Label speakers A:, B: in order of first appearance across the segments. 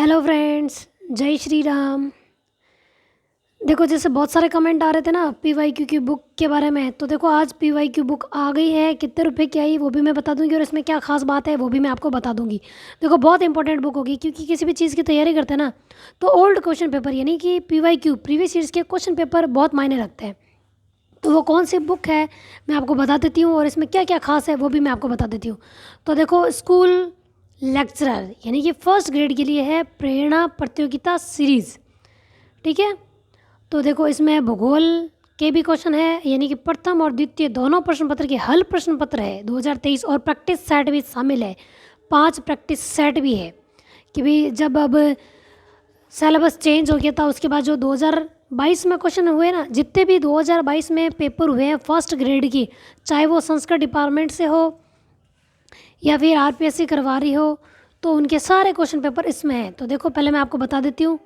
A: Hello friends, जय श्री राम। देखो, जैसे बहुत सारे कमेंट आ रहे थे ना पीवाईक्यू की बुक के बारे में, तो देखो आज पीवाईक्यू बुक आ गई है। कितने रुपए की आई वो भी मैं बता दूंगी, और इसमें क्या खास बात है वो भी मैं आपको बता दूंगी। देखो, बहुत इंपॉर्टेंट बुक होगी, क्योंकि किसी भी चीज़ की तैयारी करते हैं ना, तो ओल्ड क्वेश्चन पेपर यानी कि पीवाईक्यू प्रीवियस ईयर्स के क्वेश्चन पेपर बहुत मायने रखते हैं। तो वो कौन सी बुक है मैं आपको बता देती हूँ, और इसमें क्या क्या खास है वो भी मैं आपको बता देती हूँ। तो देखो, स्कूल लेक्चरर यानी कि फर्स्ट ग्रेड के लिए है प्रेरणा प्रतियोगिता सीरीज़। ठीक है, तो देखो इसमें भूगोल के भी क्वेश्चन है, यानी कि प्रथम और द्वितीय दोनों प्रश्न पत्र के हल प्रश्न पत्र है 2023, और प्रैक्टिस सेट भी शामिल है। 5 प्रैक्टिस सेट भी है कि भाई जब अब सिलेबस चेंज हो गया था उसके बाद जो 2022 में क्वेश्चन हुए ना, जितने भी 2022 में पेपर हुए हैं फर्स्ट ग्रेड की, चाहे वो संस्कृत डिपार्टमेंट से हो या फिर आरपीएससी करवा रही हो, तो उनके सारे क्वेश्चन पेपर इसमें हैं। तो देखो पहले मैं आपको बता देती हूँ।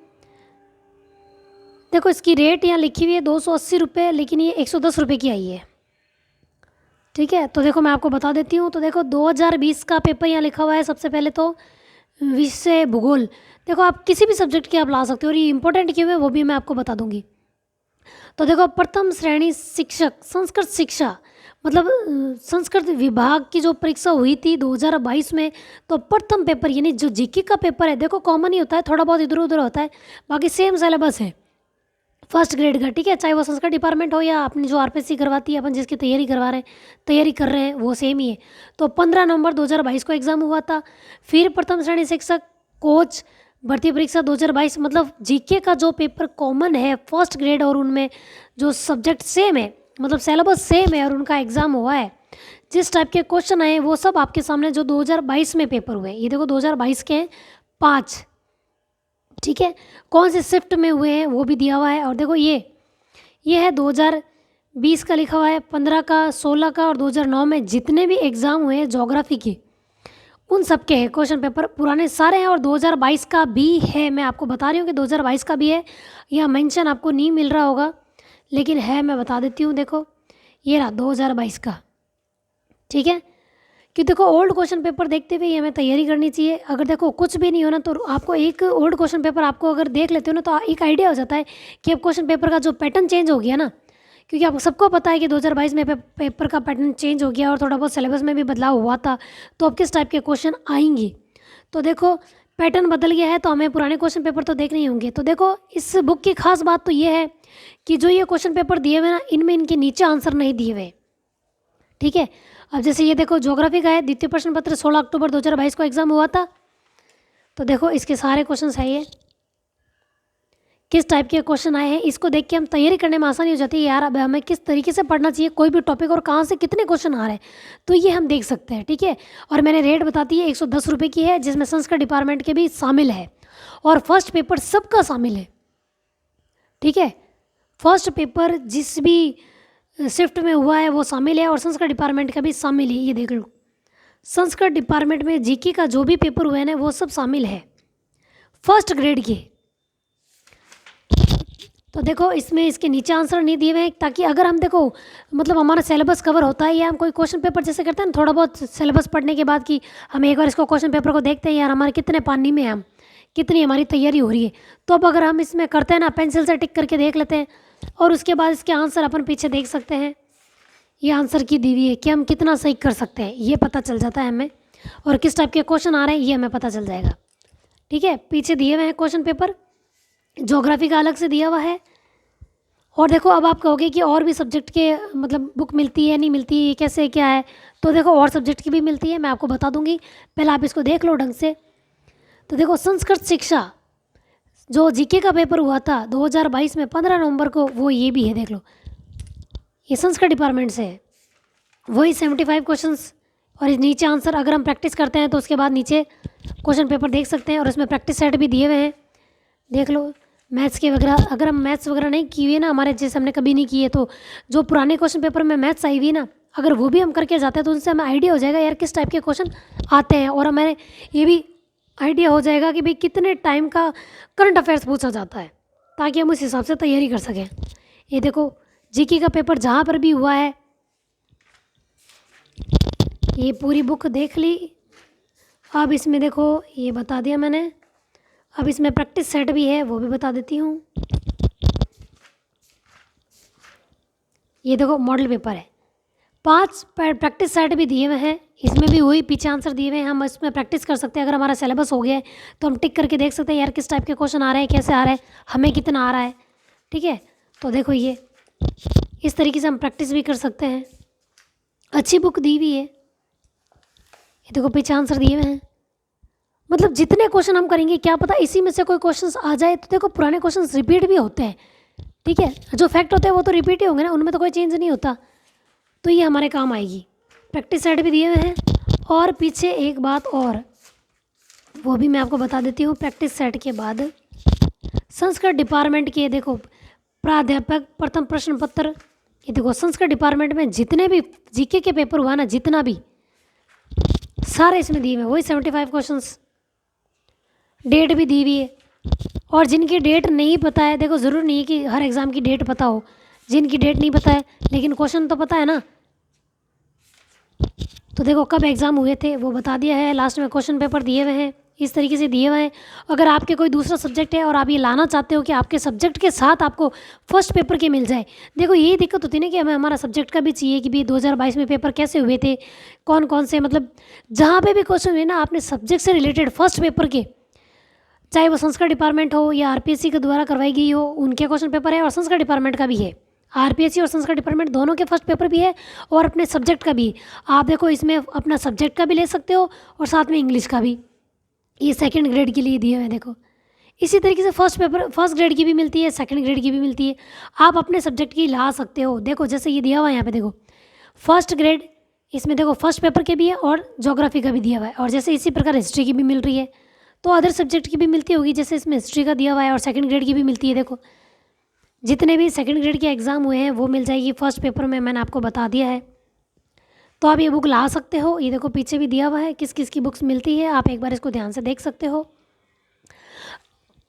A: देखो, इसकी रेट यहाँ लिखी हुई है 280 रुपये, लेकिन ये 110 रुपये की आई है। ठीक है, तो देखो मैं आपको बता देती हूँ। तो देखो 2020 का पेपर यहाँ लिखा हुआ है। सबसे पहले तो विषय भूगोल। देखो, आप किसी भी सब्जेक्ट की आप ला सकते हो, और ये इंपॉर्टेंट क्यों है वो भी मैं आपको बता दूंगी। तो देखो, प्रथम श्रेणी शिक्षक संस्कृत शिक्षा, मतलब संस्कृत विभाग की जो परीक्षा हुई थी 2022 में, तो प्रथम पेपर यानी जो जीके का पेपर है, देखो कॉमन ही होता है, थोड़ा बहुत इधर उधर होता है, बाकी सेम सिलेबस है फर्स्ट ग्रेड का। ठीक है, चाहे वो संस्कृत डिपार्टमेंट हो या अपनी जो आरपीएससी करवाती है, अपन जिसकी तैयारी करवा रहे हैं तैयारी कर रहे हैं, वो सेम ही है। तो 15 नवंबर 2022 को एग्ज़ाम हुआ था। फिर प्रथम श्रेणी शिक्षक कोच भर्ती परीक्षा 2022, मतलब जीके का जो पेपर कॉमन है फर्स्ट ग्रेड, और उनमें जो सब्जेक्ट सेम है, मतलब सिलेबस सेम है, और उनका एग्ज़ाम हुआ है, जिस टाइप के क्वेश्चन आए वो सब आपके सामने जो 2022 में पेपर हुए, ये देखो 2022 के हैं 5। ठीक है, कौन से शिफ्ट में हुए हैं वो भी दिया हुआ है। और देखो ये है 2020 का लिखा हुआ है, 15 का, 16 का, और 2009 में जितने भी एग्ज़ाम हुए हैं ज्योग्राफी के, उन सब के क्वेश्चन पेपर पुराने सारे हैं। और 2022 का भी है, मैं आपको बता रही हूँ कि 2022 का भी है। यह मेंशन आपको नहीं मिल रहा होगा, लेकिन है, मैं बता देती हूँ। देखो ये रहा 2022 का। ठीक है, कि देखो ओल्ड क्वेश्चन पेपर देखते हुए हमें तैयारी करनी चाहिए। अगर देखो कुछ भी नहीं हो ना, तो आपको एक ओल्ड क्वेश्चन पेपर आपको अगर देख लेते हो ना, तो एक आइडिया हो जाता है कि अब क्वेश्चन पेपर का जो पैटर्न चेंज हो गया ना, क्योंकि आपको सबको पता है कि 2022 में पेपर का पैटर्न चेंज हो गया, और थोड़ा बहुत सिलेबस में भी बदलाव हुआ था, तो अब किस टाइप के क्वेश्चन आएंगे। तो देखो पैटर्न बदल गया है, तो हमें पुराने क्वेश्चन पेपर तो देखने ही होंगे। तो देखो इस बुक की खास बात तो ये है कि जो ये क्वेश्चन पेपर दिए हुए ना, इनमें इनके नीचे आंसर नहीं दिए हुए। ठीक है, अब जैसे ये देखो ज्योग्राफी का है, द्वितीय प्रश्न पत्र 16 अक्टूबर 2022 को एग्जाम हुआ था। तो देखो इसके सारे क्वेश्चन है, ये किस टाइप के क्वेश्चन आए हैं, इसको देख के हम तैयारी करने में आसानी हो जाती है यार, अब हमें किस तरीके से पढ़ना चाहिए कोई भी टॉपिक, और कहाँ से कितने क्वेश्चन आ रहे हैं, तो ये हम देख सकते हैं। ठीक है, और मैंने रेट बताती है 110 रुपये की है, जिसमें संस्कृत डिपार्टमेंट के भी शामिल है, और फर्स्ट पेपर सबका शामिल है। ठीक है, फर्स्ट पेपर जिस भी शिफ्ट में हुआ है वो शामिल है, और संस्कृत डिपार्टमेंट का भी शामिल है। ये देख लो, संस्कृत डिपार्टमेंट में जीके का जो भी पेपर हुए हैं ना, वो सब शामिल है फर्स्ट ग्रेड के। तो देखो इसमें इसके नीचे आंसर नहीं दिए हुए हैं, ताकि अगर हम देखो मतलब हमारा सिलेबस कवर होता है, या हम कोई क्वेश्चन पेपर जैसे करते हैं ना थोड़ा बहुत सिलेबस पढ़ने के बाद, कि हम एक बार इसको क्वेश्चन पेपर को देखते हैं यार हमारे कितने पानी में, हम कितनी हमारी तैयारी हो रही है, तो अब अगर हम इसमें करते हैं ना, पेंसिल से टिक करके देख लेते हैं, और उसके बाद इसके आंसर अपन पीछे देख सकते हैं, ये आंसर की दी हुई है कि हम कितना सही कर सकते हैं, ये पता चल जाता है हमें, और किस टाइप के क्वेश्चन आ रहे हैं ये हमें पता चल जाएगा। ठीक है, पीछे दिए हुए हैं क्वेश्चन पेपर, ज्योग्राफी का अलग से दिया हुआ है। और देखो अब आप कहोगे कि और भी सब्जेक्ट के मतलब बुक मिलती है नहीं मिलती है, कैसे क्या है, तो देखो और सब्जेक्ट की भी मिलती है, मैं आपको बता दूंगी, पहले आप इसको देख लो ढंग से। तो देखो संस्कृत शिक्षा जो जीके का पेपर हुआ था 2022 में 15 नवंबर को, वो ये भी है, देख लो, ये संस्कृत डिपार्टमेंट से है, वही 75 क्वेश्चंस, और इस नीचे आंसर अगर हम प्रैक्टिस करते हैं तो उसके बाद नीचे क्वेश्चन पेपर देख सकते हैं, और इसमें प्रैक्टिस सेट भी दिए हुए हैं, देख लो। मैथ्स के वगैरह, अगर हम मैथ्स वगैरह नहीं किए हुए ना हमारे, जैसे हमने कभी नहीं किए, तो जो पुराने क्वेश्चन पेपर में मैथ्स आई हुई ना, अगर वो भी हम करके जाते हैं तो उनसे हमें आइडिया हो जाएगा यार किस टाइप के क्वेश्चन आते हैं, और हमें ये भी आइडिया हो जाएगा कि भाई कितने टाइम का करंट अफेयर्स पूछा जाता है, ताकि हम उस हिसाब से तैयारी कर सकें। ये देखो जीके का पेपर जहाँ पर भी हुआ है, ये पूरी बुक देख ली। अब इसमें देखो ये बता दिया मैंने, अब इसमें प्रैक्टिस सेट भी है, वो भी बता देती हूँ। ये देखो मॉडल पेपर है, 5 प्रैक्टिस सेट भी दिए हुए हैं, इसमें भी वही पीछे आंसर दिए हुए हैं। हम इसमें प्रैक्टिस कर सकते हैं। अगर हमारा सिलेबस हो गया है तो हम टिक करके देख सकते हैं यार किस टाइप के क्वेश्चन आ रहे हैं, कैसे आ रहे हैं, हमें कितना आ रहा है। ठीक है, तो देखो ये इस तरीके से हम प्रैक्टिस भी कर सकते हैं। अच्छी बुक दी हुई है, ये देखो पीछे आंसर दिए हुए हैं। मतलब जितने क्वेश्चन हम करेंगे क्या पता इसी में से कोई क्वेश्चन आ जाए। तो देखो पुराने क्वेश्चन रिपीट भी होते हैं, ठीक है, जो फैक्ट होते हैं वो तो रिपीट ही होंगे ना, उनमें तो कोई चेंज नहीं होता। तो ये हमारे काम आएगी। प्रैक्टिस सेट भी दिए हुए हैं। और पीछे एक बात और, वो भी मैं आपको बता देती हूँ। प्रैक्टिस सेट के बाद संस्कृत डिपार्टमेंट के देखो प्राध्यापक प्रथम प्रश्न पत्र, ये देखो संस्कृत डिपार्टमेंट में जितने भी जीके के पेपर हुआ ना, जितना भी सारे इसमें दिए हुए हैं, वही 75 क्वेश्चंस। डेट भी दी हुई है। और जिनकी डेट नहीं पता है, देखो ज़रूर नहीं है कि हर एग्ज़ाम की डेट पता हो, जिनकी डेट नहीं पता है लेकिन क्वेश्चन तो पता है ना। तो देखो कब एग्ज़ाम हुए थे वो बता दिया है, लास्ट में क्वेश्चन पेपर दिए हुए हैं, इस तरीके से दिए हुए हैं। अगर आपके कोई दूसरा सब्जेक्ट है और आप ये लाना चाहते हो कि आपके सब्जेक्ट के साथ आपको फर्स्ट पेपर के मिल जाए, देखो यही दिक्कत होती है ना कि हमें हमारा सब्जेक्ट का भी चाहिए कि भाई 2022 में पेपर कैसे हुए थे, कौन कौन से, मतलब जहाँ पे भी क्वेश्चन हुए ना आपने सब्जेक्ट से रिलेटेड फर्स्ट पेपर के, चाहे वो संस्कृत डिपार्टमेंट हो या आरपीएससी के द्वारा करवाई गई हो, उनके क्वेश्चन पेपर है, और संस्कृत डिपार्टमेंट का भी है। आरपीएससी और संस्कृत डिपार्टमेंट दोनों के फर्स्ट पेपर भी है और अपने सब्जेक्ट का भी। आप देखो इसमें अपना सब्जेक्ट का भी ले सकते हो और साथ में इंग्लिश का भी, ये सेकंड ग्रेड के लिए दिए हुए हैं। देखो इसी तरीके से फर्स्ट पेपर फर्स्ट ग्रेड की भी मिलती है, सेकंड ग्रेड की भी मिलती है, आप अपने सब्जेक्ट की ला सकते हो। देखो जैसे ये दिया हुआ है यहाँ पे, देखो फर्स्ट ग्रेड, इसमें देखो फर्स्ट पेपर के भी है और ज्योग्राफी का भी दिया हुआ है। और जैसे इसी प्रकार हिस्ट्री की भी मिल रही है, तो अदर सब्जेक्ट की भी मिलती होगी, जैसे इसमें हिस्ट्री का दिया हुआ है और सेकंड ग्रेड की भी मिलती है। देखो जितने भी सेकंड ग्रेड के एग्ज़ाम हुए हैं वो मिल जाएगी फर्स्ट पेपर में, मैंने आपको बता दिया है। तो आप ये बुक ला सकते हो। ये देखो पीछे भी दिया हुआ है किस किस की बुक्स मिलती है, आप एक बार इसको ध्यान से देख सकते हो।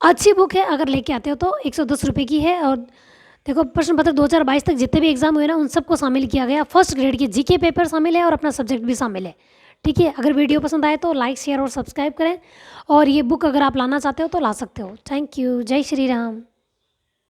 A: अच्छी बुक है, अगर लेके आते हो तो 110 रुपये की है। और देखो प्रश्न पत्र 2022 तक जितने भी एग्जाम हुए ना उन सबको शामिल किया गया। फर्स्ट ग्रेड के जीके पेपर शामिल है और अपना सब्जेक्ट भी शामिल है। ठीक है, अगर वीडियो पसंद आए तो लाइक शेयर और सब्सक्राइब करें। और ये बुक अगर आप लाना चाहते हो तो ला सकते हो। थैंक यू, जय श्री राम।